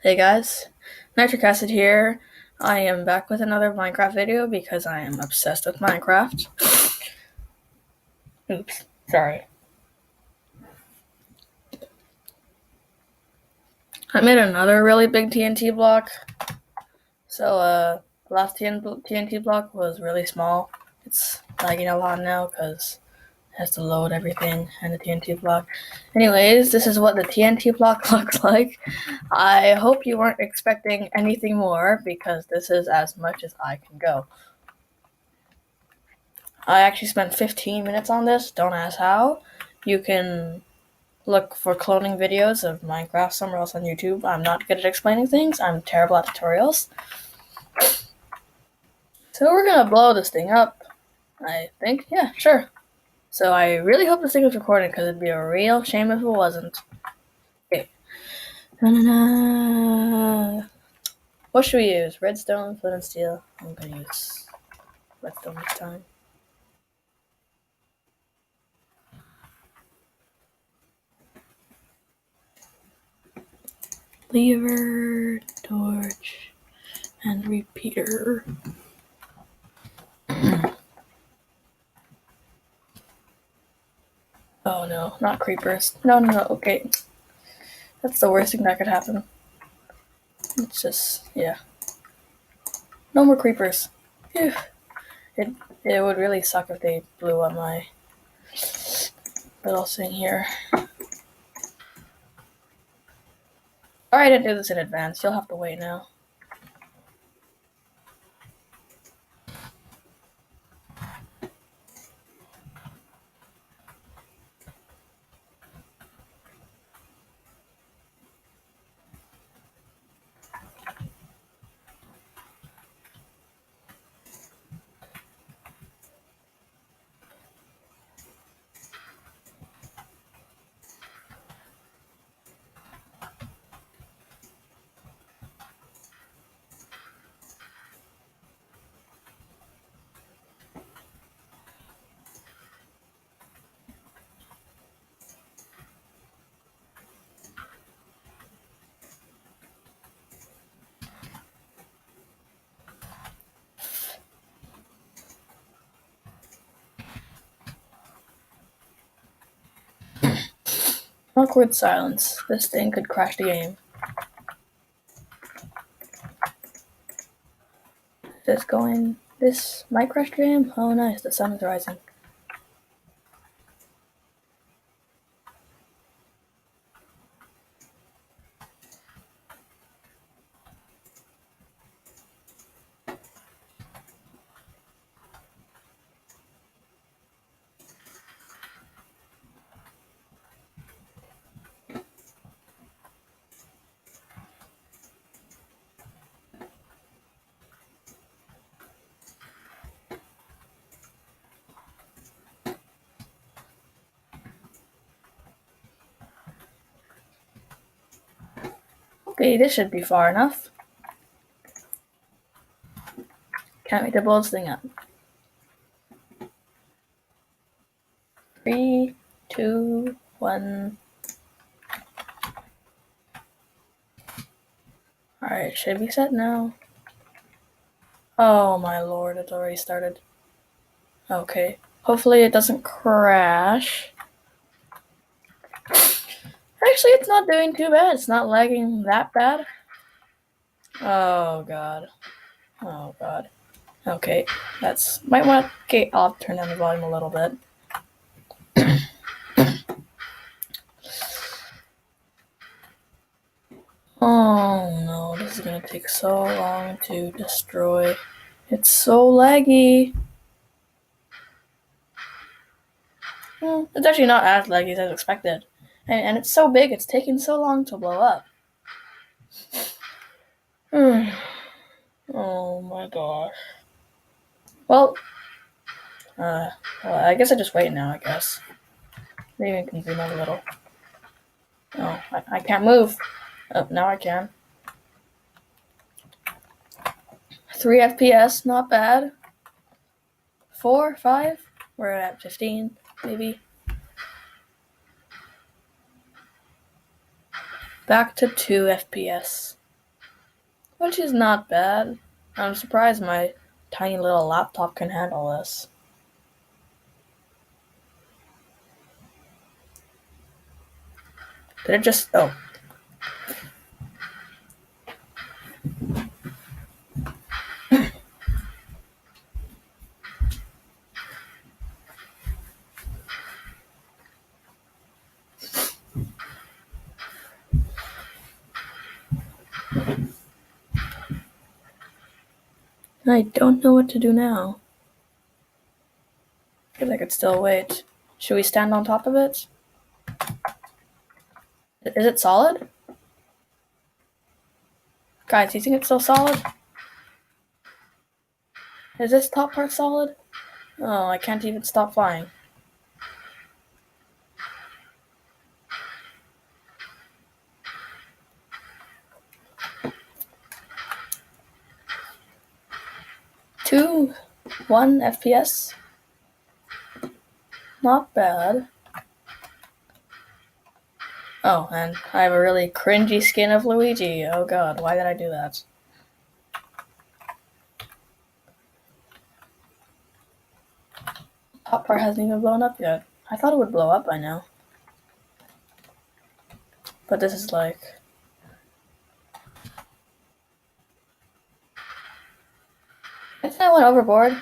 Hey guys, Nitric Acid here. I am back with another Minecraft video because I am obsessed with Minecraft. Oops, sorry. I made another really big TNT block. So, last TNT block was really small. It's lagging a lot now because it has to load everything and the TNT block. Anyways, this is what the TNT block looks like. I hope you weren't expecting anything more because this is as much as I can go. I actually spent 15 minutes on this. Don't ask how. You can look for cloning videos of Minecraft somewhere else on YouTube. I'm not good at explaining things. I'm terrible at tutorials. So we're gonna blow this thing up. I think. Yeah, sure. So I really hope this thing is recording because it'd be a real shame if it wasn't. Okay. Na-na-na. What should we use? Redstone, flint, and steel. I'm gonna use redstone this time. Lever, torch, and repeater. Oh no, not creepers. No, okay. That's the worst thing that could happen. It's just, yeah. No more creepers. Phew. It would really suck if they blew up my little thing here. Alright, I didn't do this in advance. You'll have to wait now. Awkward silence. This thing could crash the game. This might crash the game? Oh nice, the sun is rising. Okay, this should be far enough. Can't wait to blow this thing up. 3, 2, 1. Alright, should we set now? Oh my lord, it's already started. Okay. Hopefully it doesn't crash. Actually, it's not doing too bad. It's not lagging that bad. Oh god. Oh god. Okay, might want to. Okay, I'll turn down the volume a little bit. Oh no, this is gonna take so long to destroy. It's so laggy. It's actually not as laggy as I expected. And it's so big, it's taking so long to blow up. Oh my gosh. Well, I guess I just wait now, I guess. Maybe I can zoom out a little. Oh, I can't move. Oh, now I can. 3 FPS, not bad. 4, 5, we're at 15, maybe. Back to 2 FPS. Which is not bad. I'm surprised my tiny little laptop can handle this. Did it just... Oh. I don't know what to do now. I feel like I could still wait. Should we stand on top of it? Is it solid? Guys, do you think it's still solid? Is this top part solid? Oh, I can't even stop flying. Two, 1 FPS. Not bad. Oh, and I have a really cringy skin of Luigi. Oh god, why did I do that? Top part hasn't even blown up yet. I thought it would blow up by now. But this is like... I think I went overboard.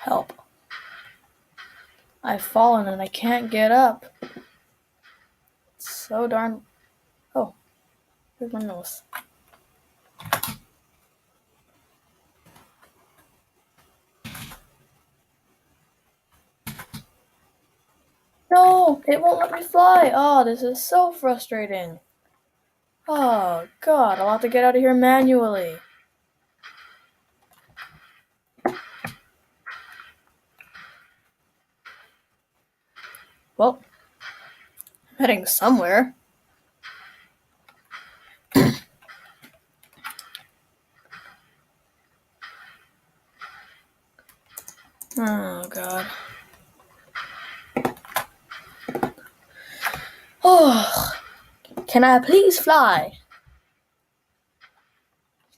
Help. I've fallen and I can't get up. It's so darn... Oh, where's my nose? No, it won't let me fly. Oh, this is so frustrating. Oh god, I'll have to get out of here manually. Well, I'm heading somewhere. Oh god. Oh, can I please fly?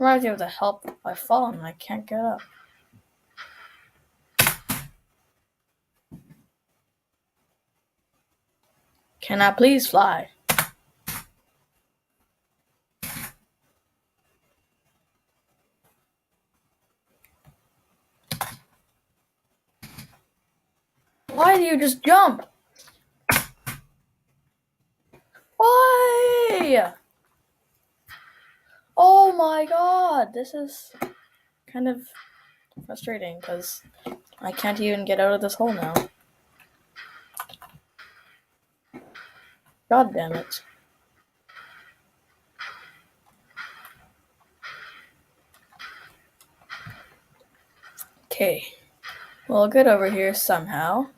Reminds me of the help. I've fallen and I can't get up. Can I please fly? Why do you just jump? Why? Oh my god, this is kind of frustrating because I can't even get out of this hole now. God damn it. Okay, we'll get over here somehow.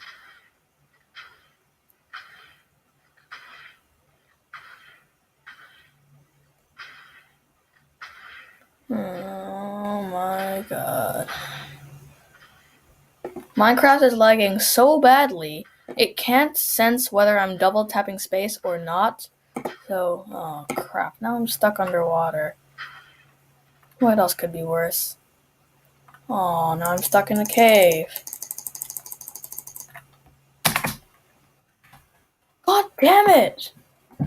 Oh my god. Minecraft is lagging so badly, it can't sense whether I'm double tapping space or not. So, oh crap, now I'm stuck underwater. What else could be worse? Oh, now I'm stuck in a cave. God damn it! I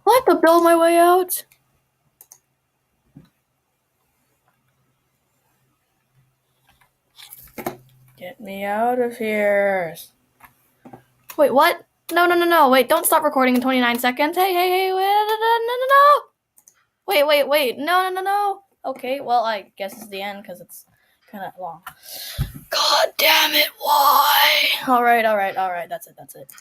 have to build my way out. Get me out of here. Wait, what? No. Wait, don't stop recording in 29 seconds. Hey, wait, no. Wait. No. Okay, well, I guess it's the end because it's kind of long. God damn it, why? All right. That's it.